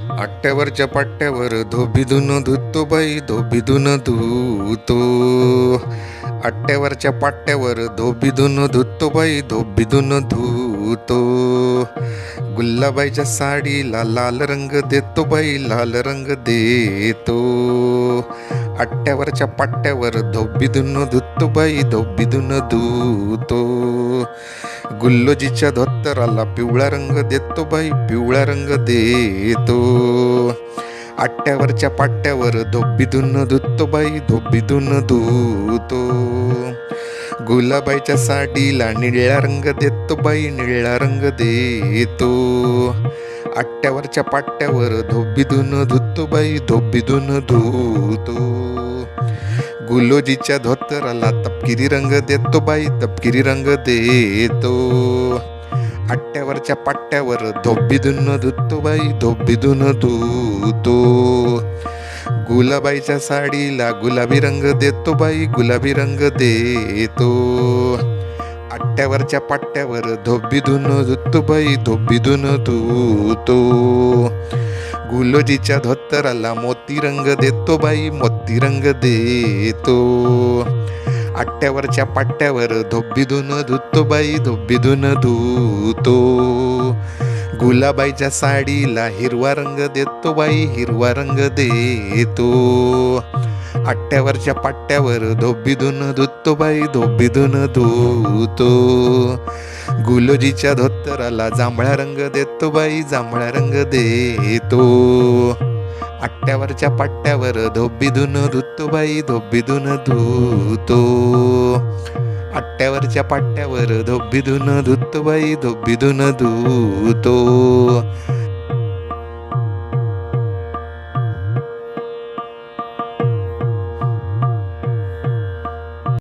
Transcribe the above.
आट्यावरच्या पाट्यावर धोबीधून धुतो बाई धोबीधून धुतो. आट्यावरच्या पाट्यावर धोबीधून धुतो बाई धोबीधून धुतो. गुल्लाबाईच्या साडीला लाल रंग देतो बाई लाल रंग देतो. आट्यावरच्या पाट्यावर धोबीधून धुतो बाई धोबीधून धुतो. गुल्लोजीच्या धोतराला पिवळा रंग देतो बाई पिवळा रंग देतो. आट्यावरच्या पाट्यावर धोबीधून धुतो बाई धोबीधून धुतो. गुलाबाईच्या साडीला निळा रंग देतो बाई निळा रंग देतो. आट्यावरच्या पाट्यावर धोबीधून धुतो बाई धोबीधून धुतो. गुलोजीच्या धोतराला तपकिरी रंग देतो बाई तपकिरी रंग देतो. आट्यावरच्या पाट्यावर धोबीधून धुतो बाई धोबीधून धुतो. गुलाबाईच्या साडीला गुलाबी रंग देतो बाई गुलाबी रंग देतो. आट्यावरच्या पाट्यावर धोबीधून धुतो बाई धोबीधून धुतो. गुलोजीच्या धोतराला मोती रंग देतो बाई मोती रंग देतो. आट्यावरच्या पाट्यावर धोबीधून धुतो बाई धोबीधून धुतो. गुलाबाईच्या साडीला हिरवा रंग देतो बाई हिरवा रंग देतो. आट्यावरच्या पाट्यावर धोबीधून धुतो बाई धोबीधून धुतो. गुलोजीच्या धोतराला जांभळा रंग देतो बाई जांभळा रंग देतो. आट्यावरच्या पाट्यावर धोबीधून धुतो बाई धोबीधून धुतो. आट्यावरच्या पाट्यावर धोबीधून धुतो बाई धोबीधून धुतो.